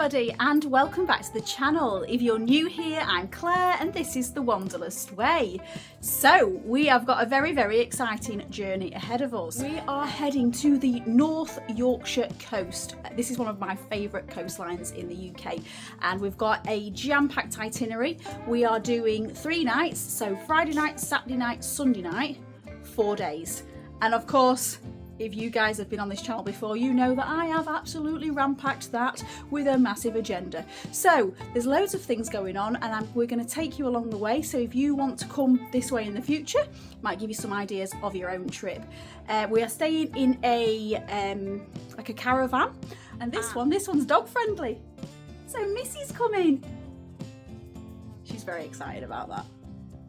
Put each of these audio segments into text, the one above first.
everybody and welcome back to the channel. If you're new here, I'm Claire and this is the Wanderlust Way. So we have got a very exciting journey ahead of us. We are heading to the North Yorkshire coast. This is one of my favourite coastlines in the UK and we've got a jam-packed itinerary. We are doing 3 nights, so Friday night, Saturday night, Sunday night, 4 days. And of course, if you guys have been on this channel before, you know that I have absolutely rampacked that with a massive agenda. So there's loads of things going on and we're going to take you along the way. So if you want to come this way in the future, might give you some ideas of your own trip. We are staying in a like a caravan, and this one's dog friendly. So Missy's coming. She's very excited about that.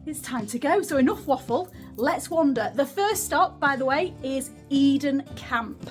It's time to go, so enough waffle, let's wander. The first stop, by the way, is Eden Camp.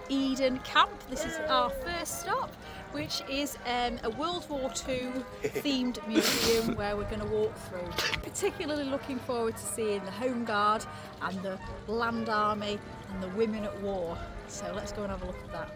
Eden Camp. This is our first stop, which is a World War II themed museum where we're going to walk through. Particularly looking forward to seeing the Home Guard and the Land Army and the women at war. So let's go and have a look at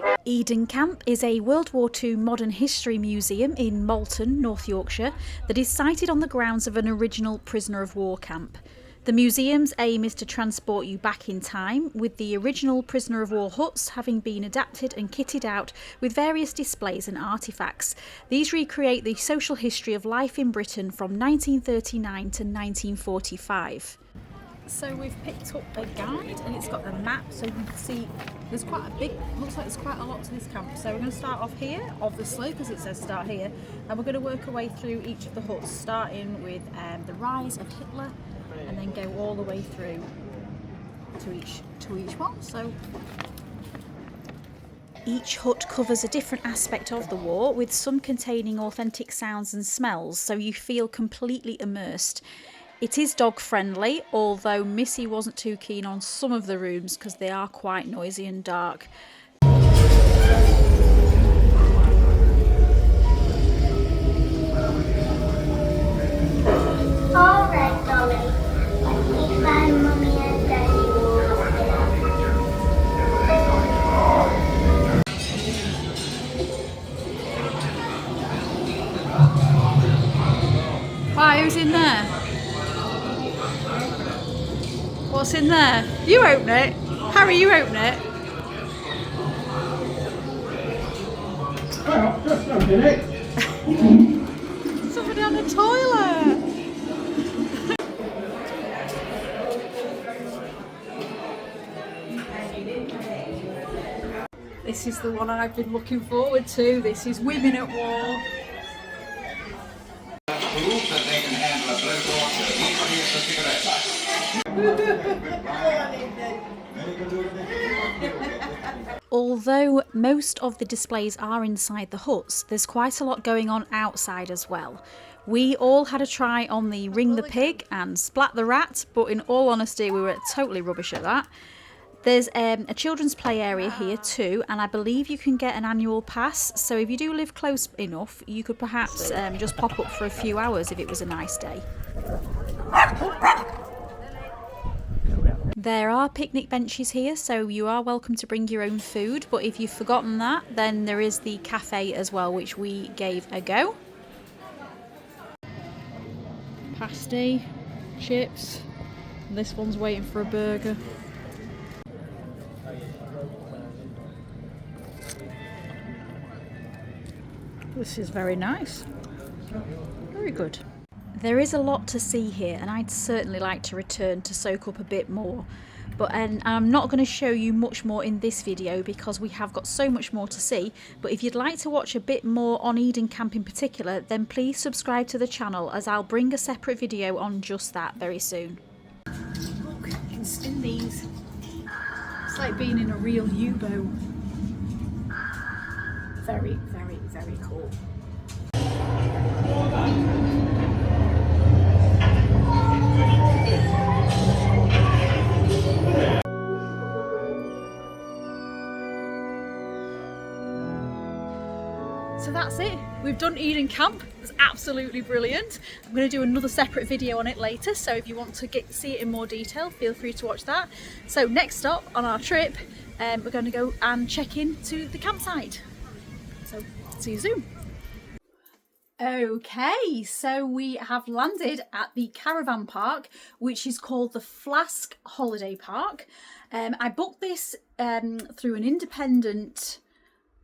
that. Eden Camp is a World War II modern history museum in Malton, North Yorkshire, that is sited on the grounds of an original prisoner of war camp. The museum's aim is to transport you back in time, with the original prisoner of war huts having been adapted and kitted out with various displays and artefacts. These recreate the social history of life in Britain from 1939 to 1945. So we've picked up a guide and it's got a map, so you can see there's quite a big, looks like there's quite a lot to this camp. So we're going to start off here, obviously, because it says start here, and we're going to work our way through each of the huts, starting with the rise of Hitler, and then go all the way through to each one. So each hut covers a different aspect of the war, with some containing authentic sounds and smells, so you feel completely immersed. It is dog friendly, although Missy wasn't too keen on some of the rooms because they are quite noisy and dark. Alright, darling. Bye, Mummy and Daddy. Why, who's in there? What's in there? You open it. Harry, you open it. Just open it. Somebody on the toilet. This is the one I've been looking forward to. This is Women at War. Prove that they can handle a blow torch as easily as a cigarette. Although most of the displays are inside the huts, there's quite a lot going on outside as well. We all had a try on the Ring the Pig and Splat the Rat, but in all honesty we were totally rubbish at that. There's a children's play area here too, and I believe you can get an annual pass, so if you do live close enough you could perhaps just pop up for a few hours if it was a nice day. There are picnic benches here, so you are welcome to bring your own food, but if you've forgotten that, then there is the cafe as well, which we gave a go. Pasty, chips, and this one's waiting for a burger. This is very nice. Very good. There is a lot to see here and I'd certainly like to return to soak up a bit more. But I'm not going to show you much more in this video because we have got so much more to see. But if you'd like to watch a bit more on Eden Camp in particular, then please subscribe to the channel as I'll bring a separate video on just that very soon. Look, you can spin these. It's like being in a real U-boat. Very cool. So that's it. We've done Eden Camp. It's absolutely brilliant. I'm going to do another separate video on it later, so if you want to see it in more detail, feel free to watch that. So next stop on our trip, we're going to go and check into the campsite. So see you soon. Okay, so we have landed at the caravan park, which is called the Flask Holiday Park. I booked this through an independent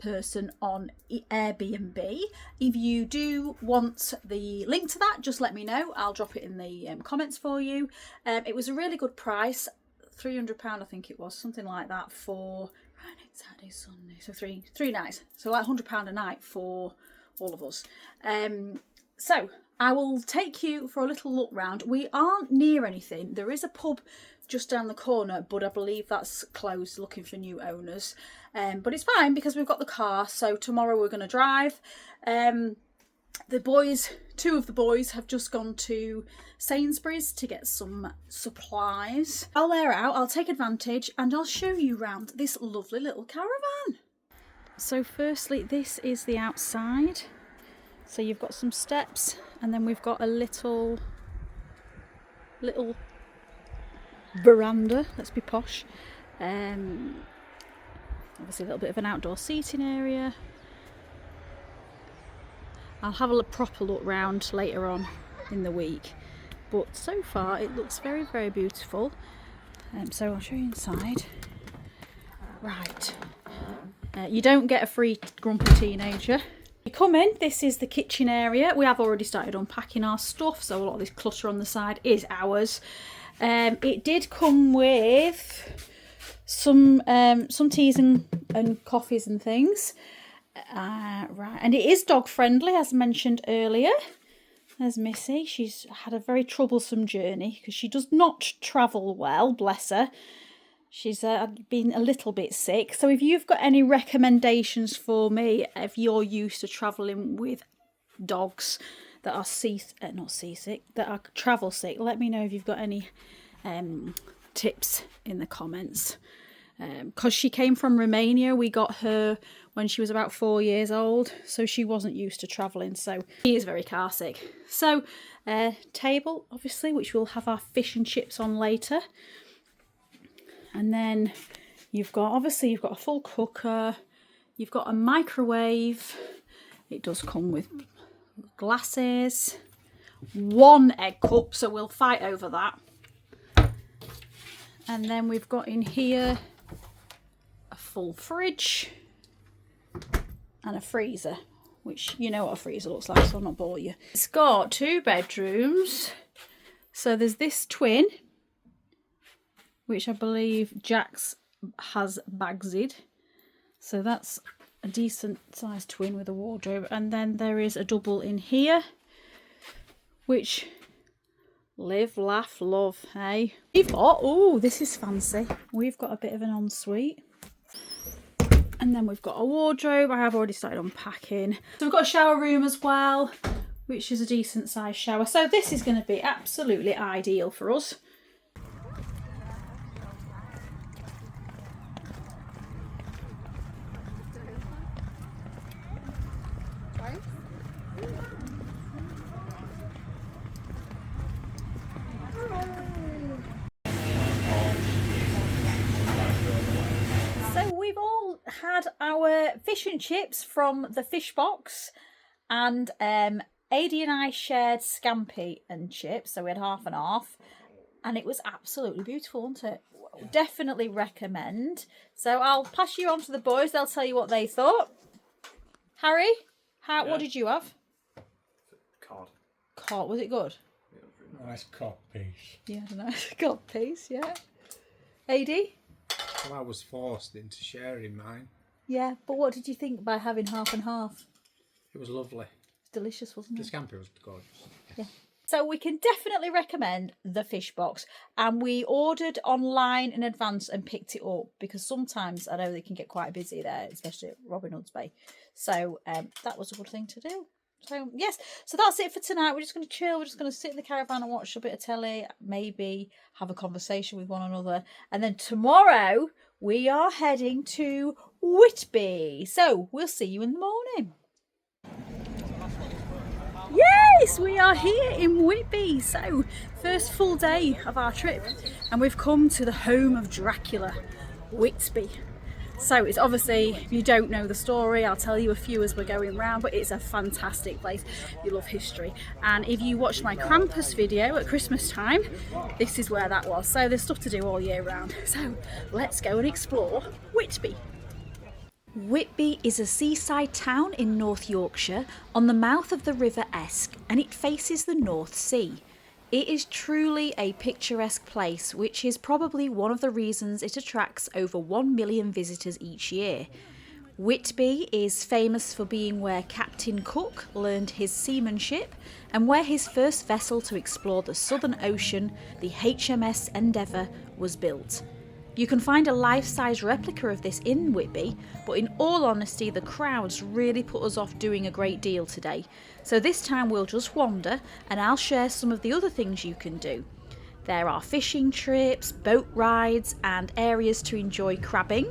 person on Airbnb. If you do want the link to that, just let me know. I'll drop it in the comments for you. It was a really good price, £300 I think it was, something like that, for Friday, Saturday, Sunday, so three nights, so like £100 a night for all of us. So I will take you for a little look round. We aren't near anything. There is a pub just down the corner, but I believe that's closed, looking for new owners. But it's fine because we've got the car, so tomorrow we're going to drive. The boys, two of the boys have just gone to Sainsbury's to get some supplies. While they're out, I'll take advantage and I'll show you round this lovely little caravan. So firstly, this is the outside. So you've got some steps, and then we've got a little veranda. Let's be posh. Obviously a little bit of an outdoor seating area. I'll have a proper look round later on in the week, but so far it looks very, very beautiful. So I'll show you inside. Right. You don't get a free grumpy teenager. You come in, this is the kitchen area. We have already started unpacking our stuff, so a lot of this clutter on the side is ours. It did come with some teas and coffees and things. Right, and it is dog friendly, as mentioned earlier. There's Missy. She's had a very troublesome journey because she does not travel well, bless her. She's been a little bit sick. So if you've got any recommendations for me, if you're used to travelling with dogs that are not seasick, that are travel sick, let me know if you've got any tips in the comments. Because she came from Romania. We got her when she was about 4 years old, so she wasn't used to travelling, so she is very car sick. So table, obviously, which we'll have our fish and chips on later. And then you've got a full cooker, you've got a microwave. It does come with glasses, one egg cup, so we'll fight over that. And then we've got in here a full fridge and a freezer, which you know what a freezer looks like, so I'll not bore you. It's got 2 bedrooms. So there's this twin, which I believe Jax has bagsed. So that's a decent sized twin with a wardrobe. And then there is a double in here, which live, laugh, love, hey? We've got, oh, this is fancy. We've got a bit of an ensuite. And then we've got a wardrobe. I have already started unpacking. So we've got a shower room as well, which is a decent sized shower. So this is going to be absolutely ideal for us. Had our fish and chips from the fish box, and Adi and I shared scampi and chips, so we had half and half, and it was absolutely beautiful, wasn't it? Yeah. Definitely recommend. So I'll pass you on to the boys, they'll tell you what they thought. Harry, what did you have? Cod, was it good? Nice cod piece. Yeah, a nice cod piece, yeah. Adi? Well, I was forced into sharing mine. Yeah, but what did you think by having half and half? It was lovely. It's delicious, wasn't it? The scampi was gorgeous. Yeah. So we can definitely recommend the fish box, and we ordered online in advance and picked it up because sometimes I know they can get quite busy there, especially at Robin Hood's Bay. So that was a good thing to do. So yes, so that's it for tonight. We're just going to chill. We're just going to sit in the caravan and watch a bit of telly, maybe have a conversation with one another. And then tomorrow we are heading to Whitby. So we'll see you in the morning. Yes, we are here in Whitby. So, first full day of our trip, and we've come to the home of Dracula, Whitby. So it's obviously, if you don't know the story, I'll tell you a few as we're going round, but it's a fantastic place. You love history. And if you watched my Krampus video at Christmas time, this is where that was. So there's stuff to do all year round. So let's go and explore Whitby. Whitby is a seaside town in North Yorkshire on the mouth of the River Esk, and it faces the North Sea. It is truly a picturesque place, which is probably one of the reasons it attracts over 1 million visitors each year. Whitby is famous for being where Captain Cook learned his seamanship and where his first vessel to explore the Southern Ocean, the HMS Endeavour, was built. You can find a life-size replica of this in Whitby, but in all honesty the crowds really put us off doing a great deal today. So this time we'll just wander and I'll share some of the other things you can do. There are fishing trips, boat rides and areas to enjoy crabbing.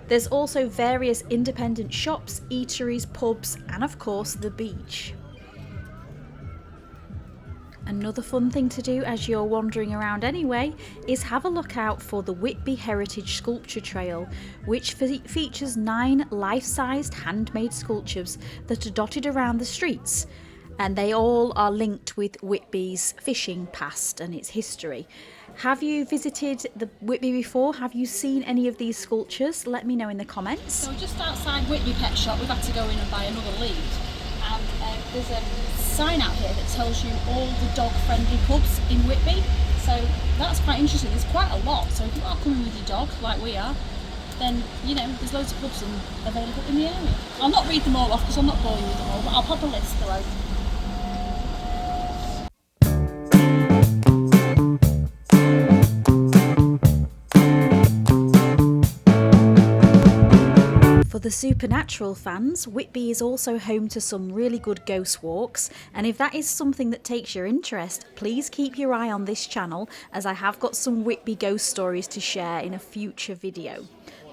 There's also various independent shops, eateries, pubs and of course the beach. Another fun thing to do as you're wandering around anyway is have a look out for the Whitby Heritage Sculpture Trail, which features 9 life-sized handmade sculptures that are dotted around the streets, and they all are linked with Whitby's fishing past and its history. Have you visited the Whitby before? Have you seen any of these sculptures? Let me know in the comments. So just outside Whitby Pet Shop we've had to go in and buy another lead, and there's a sign out here that tells you all the dog friendly pubs in Whitby, so that's quite interesting. There's quite a lot, so if you are coming with your dog like we are, then you know there's loads of pubs available in the area. I'll not read them all off because I'll not bore you with them all, but I'll pop a list below. For the supernatural fans, Whitby is also home to some really good ghost walks, and if that is something that takes your interest, please keep your eye on this channel as I have got some Whitby ghost stories to share in a future video.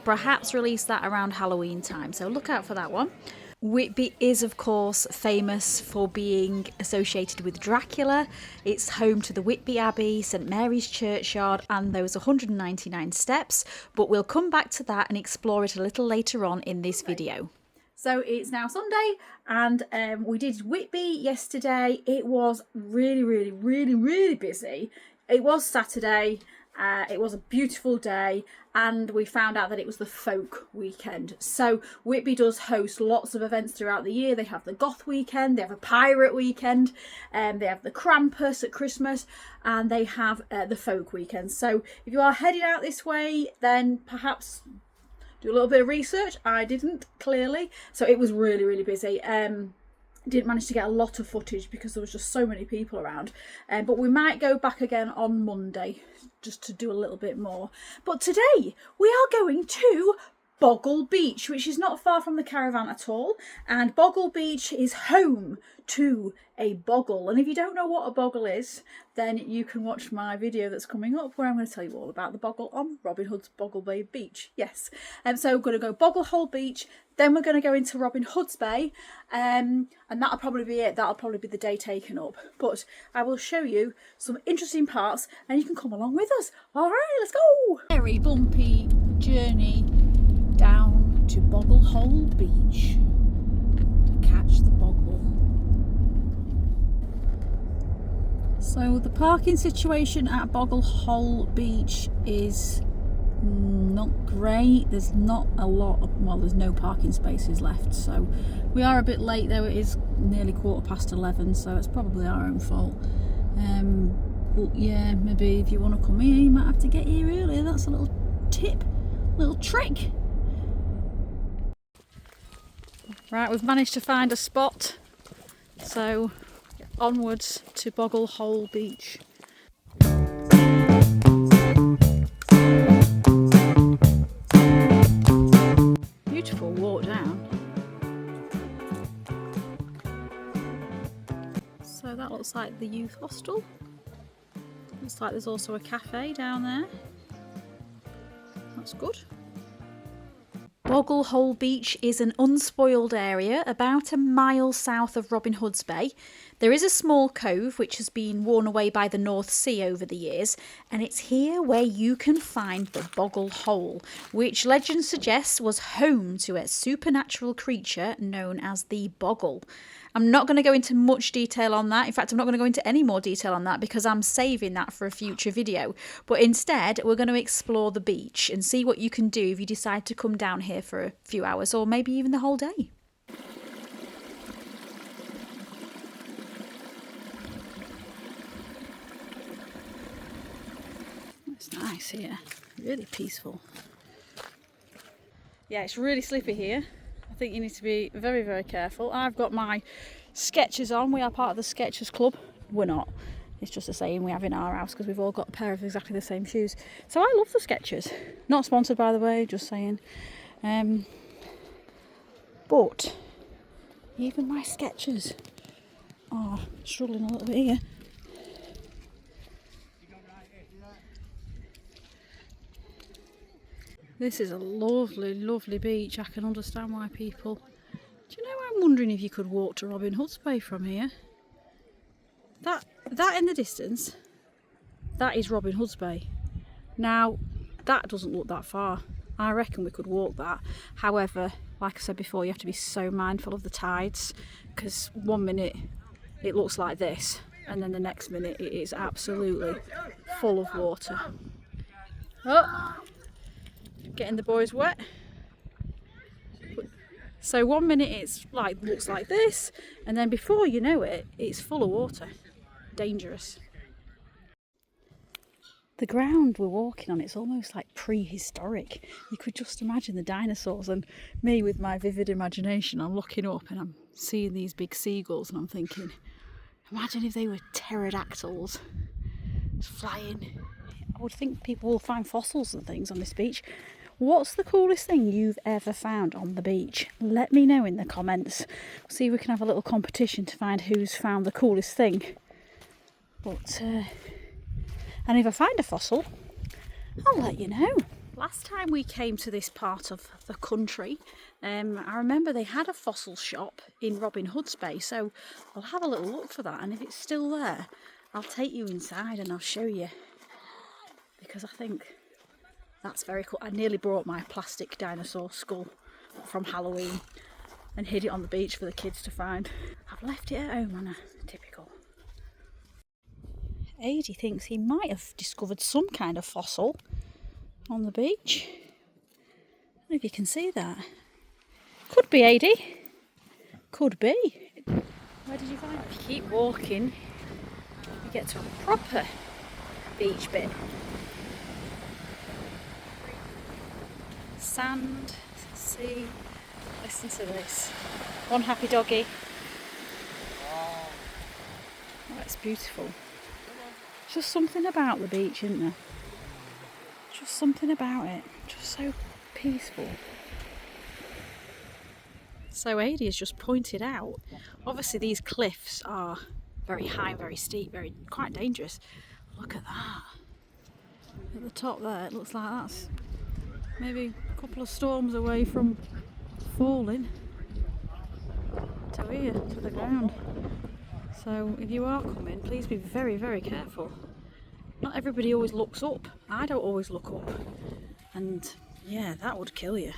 Perhaps release that around Halloween time, so look out for that one. Whitby is of course famous for being associated with Dracula. It's home to the Whitby Abbey, St Mary's Churchyard and those 199 steps, but we'll come back to that and explore it a little later on in this video. So it's now Sunday and we did Whitby yesterday. It was really busy. It was Saturday. It was a beautiful day and we found out that it was the folk weekend. So Whitby does host lots of events throughout the year. They have the goth weekend, they have a pirate weekend, they have the Krampus at Christmas, and they have the folk weekend. So if you are heading out this way, then perhaps do a little bit of research. I didn't, clearly. So it was really busy. Didn't manage to get a lot of footage because there was just so many people around, but we might go back again on Monday just to do a little bit more. But today we are going to Boggle Beach, which is not far from the caravan at all, and Boggle Beach is home to a boggle. And if you don't know what a boggle is, then you can watch my video that's coming up where I'm going to tell you all about the boggle on Robin Hood's Boggle Bay Beach. Yes, and so we're going to go Boggle Hole Beach, then we're going to go into Robin Hood's Bay, and that'll probably be it. That'll probably be the day taken up, but I will show you some interesting parts and you can come along with us. All right, let's go. Very bumpy journey down to Boggle Hole Beach to catch the boggle. So the parking situation at Boggle Hole Beach is not great. There's not a lot of, well, there's no parking spaces left, so we are a bit late though. It is nearly 11:15, so it's probably our own fault. But yeah, maybe if you want to come here you might have to get here earlier. That's a little tip, little trick. Right, we've managed to find a spot, so onwards to Boggle Hole Beach. Beautiful walk down. So that looks like the youth hostel. Looks like there's also a cafe down there. That's good. Boggle Hole Beach is an unspoiled area about a mile south of Robin Hood's Bay. There is a small cove which has been worn away by the North Sea over the years, and it's here where you can find the Boggle Hole, which legend suggests was home to a supernatural creature known as the Boggle. I'm not going to go into much detail on that. In fact, I'm not going to go into any more detail on that because I'm saving that for a future video. But instead, we're going to explore the beach and see what you can do if you decide to come down here for a few hours or maybe even the whole day. It's nice here, really peaceful. Yeah, it's really slippy here. I think you need to be very, very careful. I've got my Skechers on. We are part of the Skechers club. We're not. It's just the same we have in our house because we've all got a pair of exactly the same shoes. So I love the Skechers. Not sponsored, by the way, just saying. But even my Skechers are struggling a little bit here. This is a lovely, lovely beach. I can understand why people... Do you know, I'm wondering if you could walk to Robin Hood's Bay from here. That in the distance, that is Robin Hood's Bay. Now, that doesn't look that far. I reckon we could walk that. However, like I said before, you have to be so mindful of the tides, because 1 minute it looks like this, and then the next minute it is absolutely full of water. Oh! Getting the boys wet. So 1 minute it's like looks like this, and then before you know it, it's full of water. Dangerous. The ground we're walking on, it's almost like prehistoric. You could just imagine the dinosaurs, and me with my vivid imagination, I'm looking up and I'm seeing these big seagulls and I'm thinking, imagine if they were pterodactyls flying. I would think people will find fossils and things on this beach. What's the coolest thing you've ever found on the beach? Let me know in the comments. See if we can have a little competition to find who's found the coolest thing. But, and if I find a fossil, I'll let you know. Last time we came to this part of the country, I remember they had a fossil shop in Robin Hood's Bay, so I'll have a little look for that, and if it's still there, I'll take you inside and I'll show you. Because I think that's very cool. I nearly brought my plastic dinosaur skull from Halloween and hid it on the beach for the kids to find. I've left it at home, Anna. Typical. Adi thinks he might have discovered some kind of fossil on the beach. I don't know if you can see that. Could be, Adi. Could be. Where did you find it? If you keep walking, you get to a proper beach bit. Sand, sea, listen to this. One happy doggy. Oh, it's beautiful. Just something about the beach, isn't there? Just something about it. Just so peaceful. So Adi has just pointed out, obviously these cliffs are very high, very steep, quite dangerous. Look at that. At the top there, it looks like that's maybe a couple of storms away from falling to here, to the ground. So if you are coming, please be very, very careful. Not everybody always looks up. I don't always look up. And yeah, that would kill you.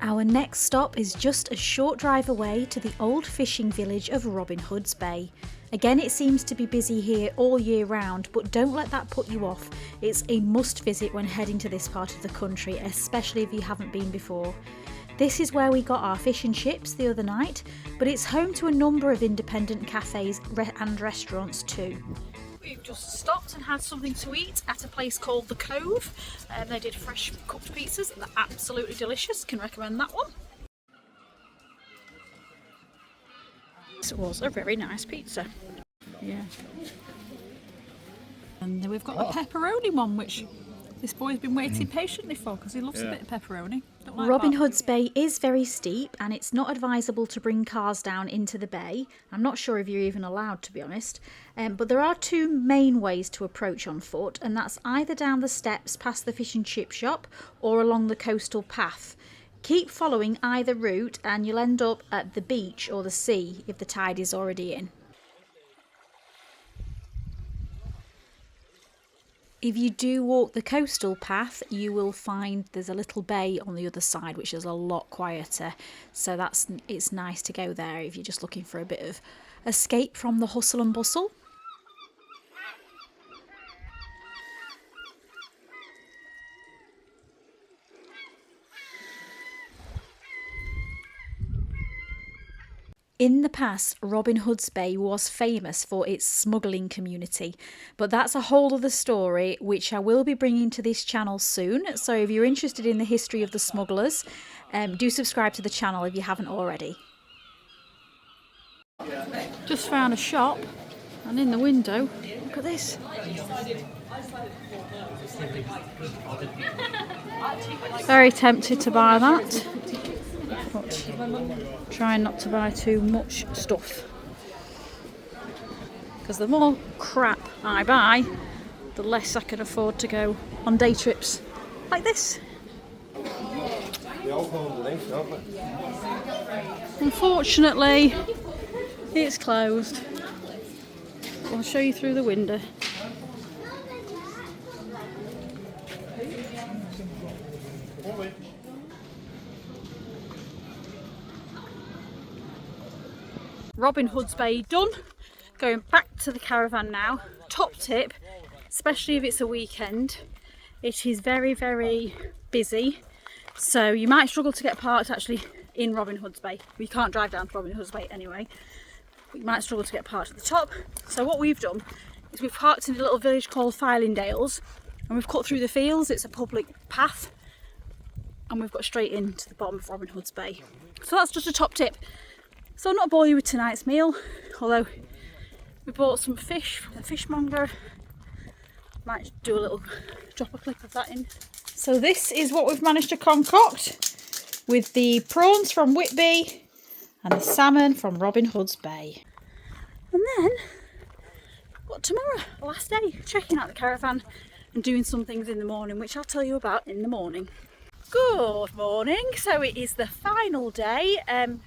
Our next stop is just a short drive away to the old fishing village of Robin Hood's Bay. Again, it seems to be busy here all year round, but don't let that put you off. It's a must visit when heading to this part of the country, especially if you haven't been before. This is where we got our fish and chips the other night, but it's home to a number of independent cafes and restaurants too. We've just stopped and had something to eat at a place called The Cove. They did fresh cooked pizzas and they're absolutely delicious. Can recommend that one. This was a very nice pizza. Yeah. And then we've got a pepperoni one, which this boy's been waiting patiently for, because he loves a bit of pepperoni. Don't like Robin that. Hood's Bay is very steep and it's not advisable to bring cars down into the bay. I'm not sure if you're even allowed, to be honest. But there are two main ways to approach on foot, and that's either down the steps past the fish and chip shop or along the coastal path. Keep following either route and you'll end up at the beach or the sea if the tide is already in. If you do walk the coastal path, you will find there's a little bay on the other side, which is a lot quieter. So it's nice to go there if you're just looking for a bit of escape from the hustle and bustle. In the past, Robin Hood's Bay was famous for its smuggling community, but that's a whole other story which I will be bringing to this channel soon. So if you're interested in the history of the smugglers, do subscribe to the channel if you haven't already. Just found a shop, and in the window, look at this. Very tempted to buy that, but trying not to buy too much stuff, because the more crap I buy, the less I can afford to go on day trips like this. Unfortunately, it's closed. I'll show you through the window. Robin Hood's Bay done. Going back to the caravan now. Top tip, especially if it's a weekend, it is very, very busy. So you might struggle to get parked actually in Robin Hood's Bay. We can't drive down to Robin Hood's Bay anyway. But you might struggle to get parked at the top. So what we've done is we've parked in a little village called Filingdales, and we've cut through the fields. It's a public path, and we've got straight into the bottom of Robin Hood's Bay. So that's just a top tip. So I'll not bore you with tonight's meal, although we bought some fish from the fishmonger. Might do a little drop a clip of that in. So this is what we've managed to concoct with the prawns from Whitby and the salmon from Robin Hood's Bay. And then, what, tomorrow, the last day, checking out the caravan and doing some things in the morning, which I'll tell you about in the morning. Good morning. So it is the final day,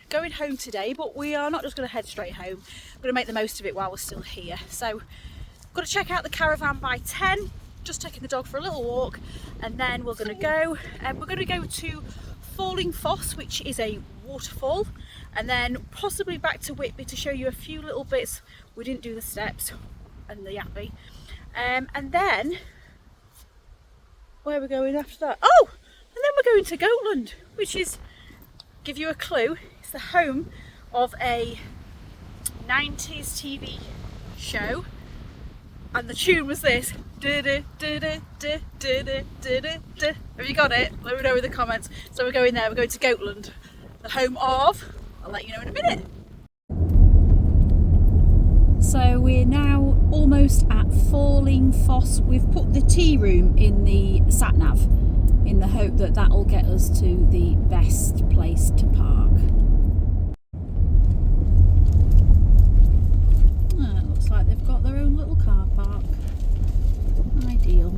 going home today, but we are not just going to head straight home. We're going to make the most of it while we're still here. So I've got to check out the caravan by 10, just taking the dog for a little walk, and then we're going to go to Falling Foss, which is a waterfall, and then possibly back to Whitby to show you a few little bits. We didn't do the steps and the Abbey, and then where are we going after that? Oh, and then we're going to Goathland, which is, give you a clue, it's the home of a 90s TV show, and the tune was this. Have you got it? Let me know in the comments. So we're going there, we're going to Goathland, the home of, I'll let you know in a minute. So we're now almost at Falling Foss. We've put the tea room in the sat nav in the hope that that'll get us to the best place to park. Oh, it looks like they've got their own little car park. Ideal.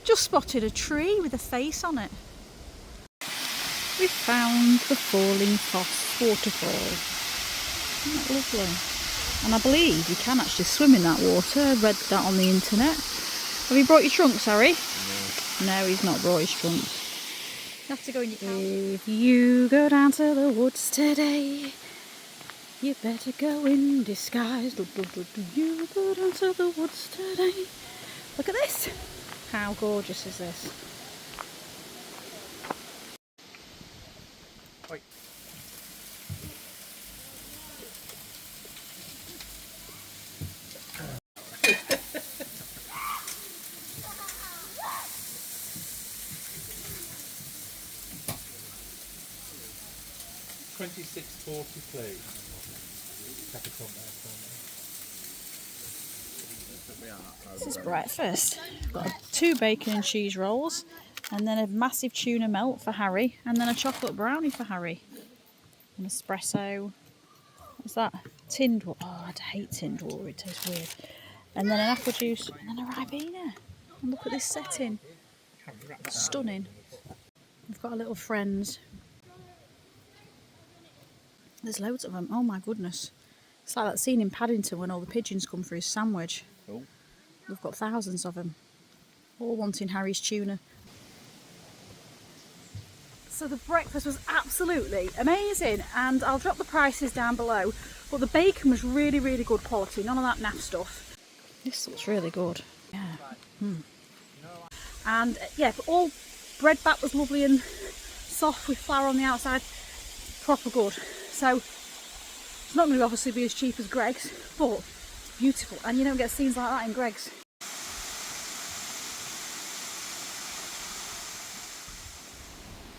Just spotted a tree with a face on it. We found the Falling Foss waterfall. Isn't that lovely? And I believe you can actually swim in that water. I read that on the internet. Have you brought your trunks, Harry? No, he's not brought his trunks. You have to go in your car. If you go down to the woods today, you better go in disguise. Do you go down to the woods today? Look at this. How gorgeous is this? Oi. £26.40, please. Take a front there for me. This is breakfast. Got 2 bacon and cheese rolls, and then a massive tuna melt for Harry, and then a chocolate brownie for Harry. An espresso. What's that? Tinned water. Oh, I hate tinned water. It tastes weird. And then an apple juice, and then a Ribena. And look at this setting. Stunning. We've got our little friends. There's loads of them. Oh my goodness. It's like that scene in Paddington when all the pigeons come for his sandwich. Oh. We've got thousands of them. All wanting Harry's tuna. So the breakfast was absolutely amazing, and I'll drop the prices down below, but the bacon was really, really good quality. None of that naff stuff. This looks really good. Yeah. And yeah, but all bread back was lovely and soft with flour on the outside. Proper good. So it's not going to obviously be as cheap as Greg's, but it's beautiful, and you don't get scenes like that in Greg's.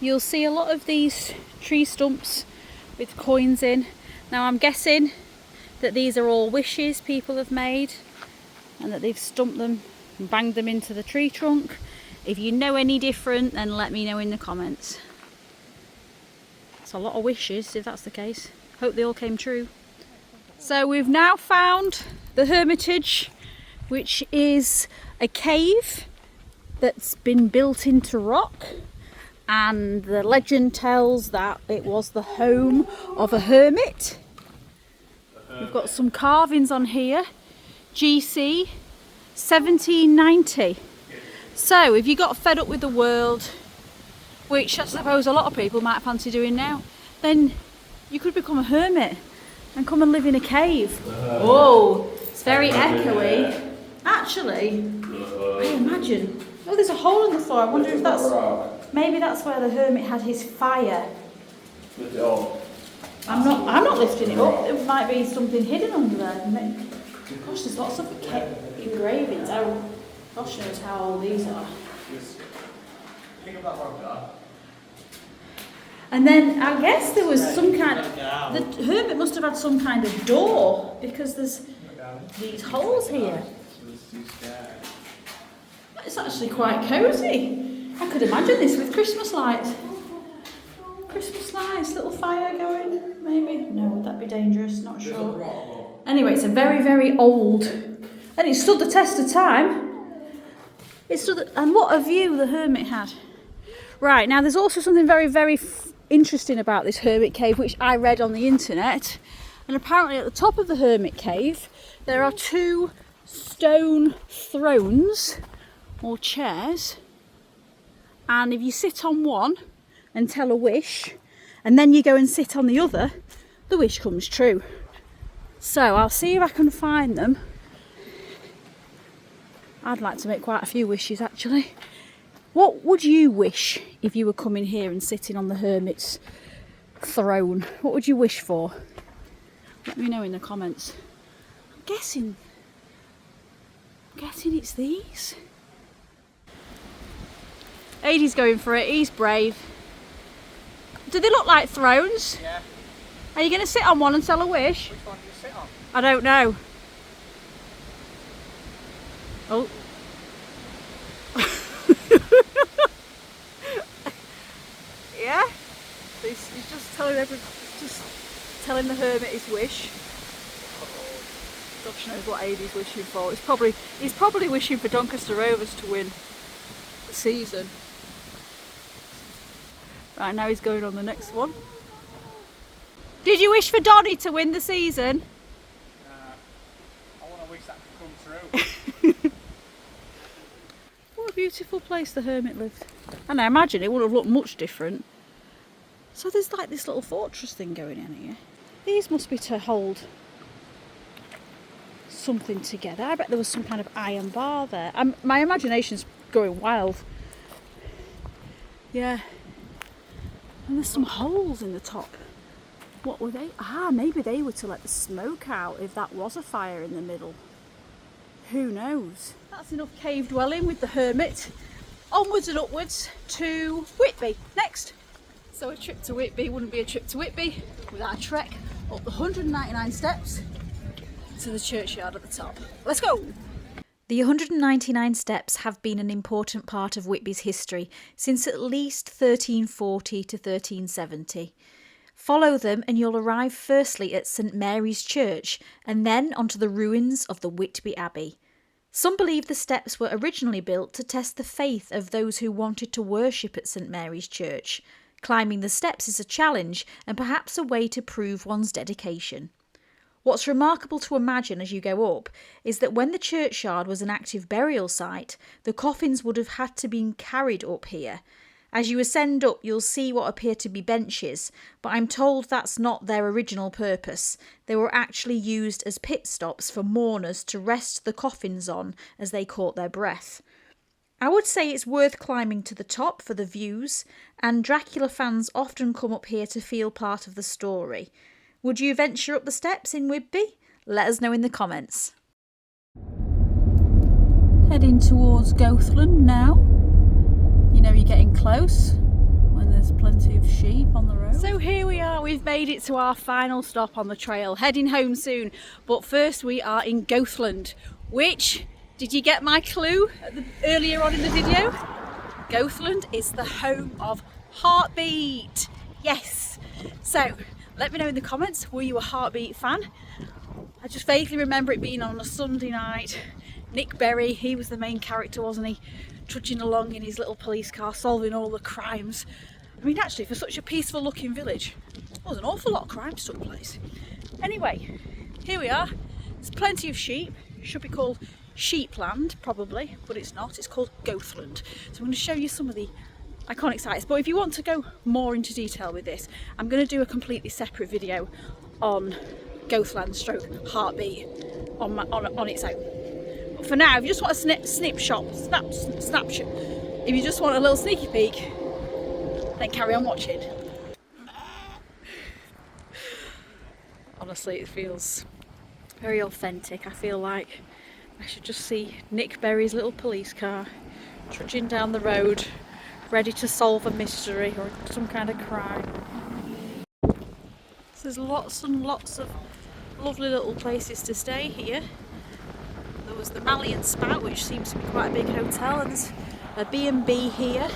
You'll see a lot of these tree stumps with coins in. Now I'm guessing that these are all wishes people have made, and that they've stumped them and banged them into the tree trunk. If you know any different, then let me know in the comments. It's a lot of wishes if that's the case. Hope they all came true. So we've now found the Hermitage, which is a cave that's been built into rock, and the legend tells that it was the home of a hermit. We've got some carvings on here. GC 1790. So if you got fed up with the world, which I suppose a lot of people might fancy doing now, then you could become a hermit and come and live in a cave. Oh, it's very echoey. Actually, I imagine. Oh, there's a hole in the floor. I wonder if that's, maybe that's where the hermit had his fire. I'm not lifting it up. There might be something hidden under there. Gosh, there's lots of engravings. Oh, gosh knows how old these are. And then I guess there was some kind of, the hermit must have had some kind of door, because there's these holes here. It's actually quite cosy. I could imagine this with Christmas lights. Christmas lights, little fire going, maybe. No, would that be dangerous? Not sure. Anyway, it's a very, very old, and it stood the test of time. It stood, and what a view the hermit had. Right, now there's also something very, very interesting about this hermit cave, which I read on the internet. And apparently at the top of the hermit cave, there are 2 stone thrones or chairs. And if you sit on one and tell a wish, and then you go and sit on the other, the wish comes true. So I'll see if I can find them. I'd like to make quite a few wishes actually. What would you wish if you were coming here and sitting on the hermit's throne? What would you wish for? Let me know in the comments. I'm guessing it's these. Aidy's going for it, he's brave. Do they look like thrones? Yeah. Are you going to sit on one and tell a wish? Which one do you sit on? I don't know. Oh. Yeah? He's just telling the hermit his wish. Gosh knows what Aidy's wishing for. He's probably wishing for Doncaster Rovers to win the season. Right, now he's going on the next one. Did you wish for Donny to win the season? I want to wish that could come true. What a beautiful place the hermit lived. And I imagine it would have looked much different. So there's like this little fortress thing going in here. These must be to hold something together. I bet there was some kind of iron bar there. My imagination's going wild. Yeah. And there's some holes in the top. What were they? Ah, maybe they were to let the smoke out if that was a fire in the middle. Who knows? That's enough cave dwelling with the hermit. Onwards and upwards to Whitby next. So a trip to Whitby wouldn't be a trip to Whitby without a trek up the 199 steps to the churchyard at the top. Let's go! The 199 steps have been an important part of Whitby's history since at least 1340 to 1370. Follow them and you'll arrive firstly at St Mary's Church and then onto the ruins of the Whitby Abbey. Some believe the steps were originally built to test the faith of those who wanted to worship at St Mary's Church. Climbing the steps is a challenge and perhaps a way to prove one's dedication. What's remarkable to imagine as you go up is that when the churchyard was an active burial site, the coffins would have had to be carried up here. As you ascend up, you'll see what appear to be benches, but I'm told that's not their original purpose. They were actually used as pit stops for mourners to rest the coffins on as they caught their breath. I would say it's worth climbing to the top for the views, and Dracula fans often come up here to feel part of the story. Would you venture up the steps in Whitby? Let us know in the comments. Heading towards Goathland now. You know you're getting close when there's plenty of sheep on the road. So here we are, we've made it to our final stop on the trail, heading home soon. But first we are in Goathland, which, did you get my clue earlier on in the video? Goathland is the home of Heartbeat. Yes. So let me know in the comments, were you a Heartbeat fan? I just vaguely remember it being on a Sunday night. Nick Berry, he was the main character, wasn't he? Trudging along in his little police car, solving all the crimes. I mean, actually, for such a peaceful looking village, there was an awful lot of crimes took place. Anyway, here we are. There's plenty of sheep. It should be called Sheepland, probably, but it's not. It's called Goathland. So I'm going to show you some of the iconic sites. But if you want to go more into detail with this, I'm going to do a completely separate video on Goathland stroke Heartbeat on its own. But for now, if you just want a snapshot, if you just want a little sneaky peek, then carry on watching. Honestly, it feels very authentic. I feel like I should just see Nick Berry's little police car trudging down the road, ready to solve a mystery or some kind of crime. So there's lots and lots of lovely little places to stay here. There was the Mallean Spout, which seems to be quite a big hotel, and there's a B&B here.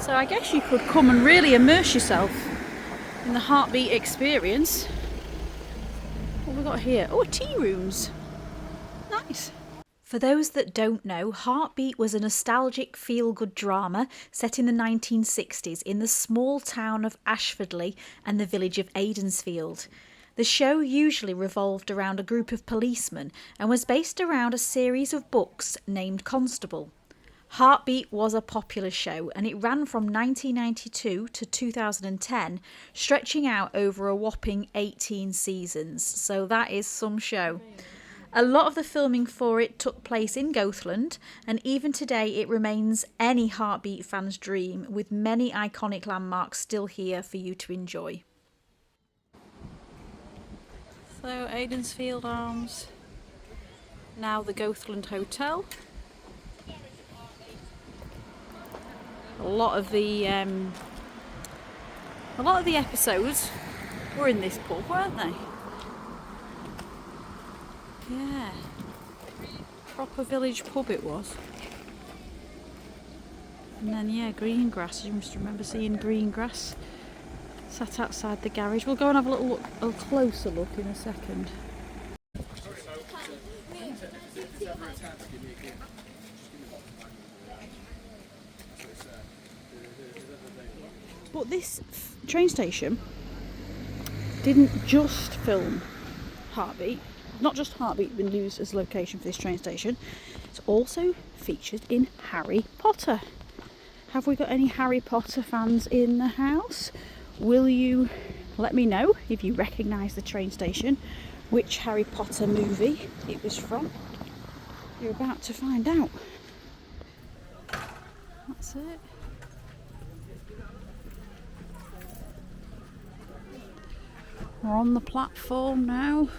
So I guess you could come and really immerse yourself in the Heartbeat experience. What have we got here? Oh, tea rooms. Nice. For those that don't know, Heartbeat was a nostalgic feel-good drama set in the 1960s in the small town of Ashfordley and the village of Aidensfield. The show usually revolved around a group of policemen and was based around a series of books named Constable. Heartbeat was a popular show and it ran from 1992 to 2010, stretching out over a whopping 18 seasons, so that is some show. A lot of the filming for it took place in Goathland, and even today it remains any Heartbeat fan's dream, with many iconic landmarks still here for you to enjoy. So Aidensfield Arms, now the Goathland Hotel. A lot of the episodes were in this pub, weren't they? Yeah, proper village pub it was. And then yeah, green grass. You must remember seeing green grass sat outside the garage. We'll go and have a closer look in a second. But this train station didn't just film Heartbeat. Not just Heartbeat been used as a location for this train station, it's also featured in Harry Potter. Have we got any Harry Potter fans in the house? Will you let me know if you recognise the train station, which Harry Potter movie it was from? You're about to find out. That's it. We're on the platform now.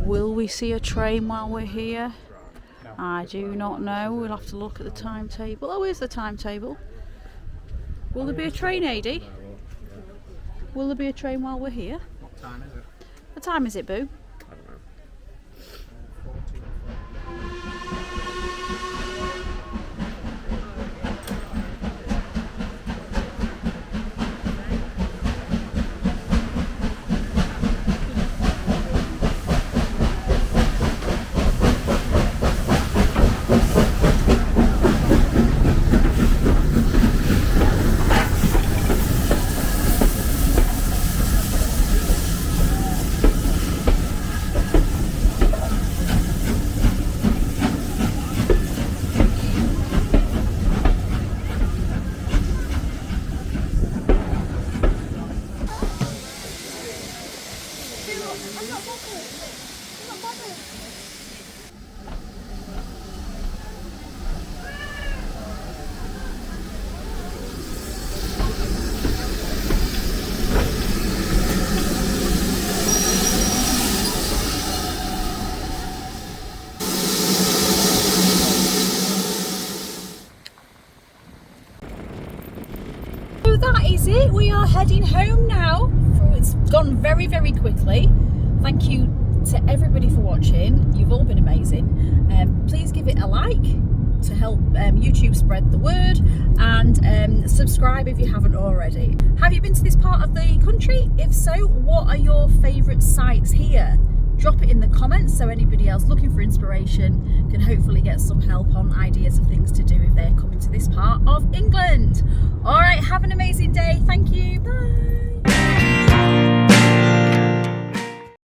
Will we see a train while we're here? No. I do not know. We'll have to look at the timetable. Oh, here's the timetable. Will there be a train, AD? Will there be a train while we're here? What time is it? What time is it, Boo? I don't know. 14. So that is it. We are heading home now. It's gone very, very quickly. Thank you to everybody for watching. You've all been amazing. Please give it a like to help YouTube spread the word, and subscribe if you haven't already. Have you been to this part of the country? If so, what are your favourite sites here? Drop it in the comments so anybody else looking for inspiration can hopefully get some help on ideas of things to do if they're coming to this part of England. All right, have an amazing day. Thank you. Bye.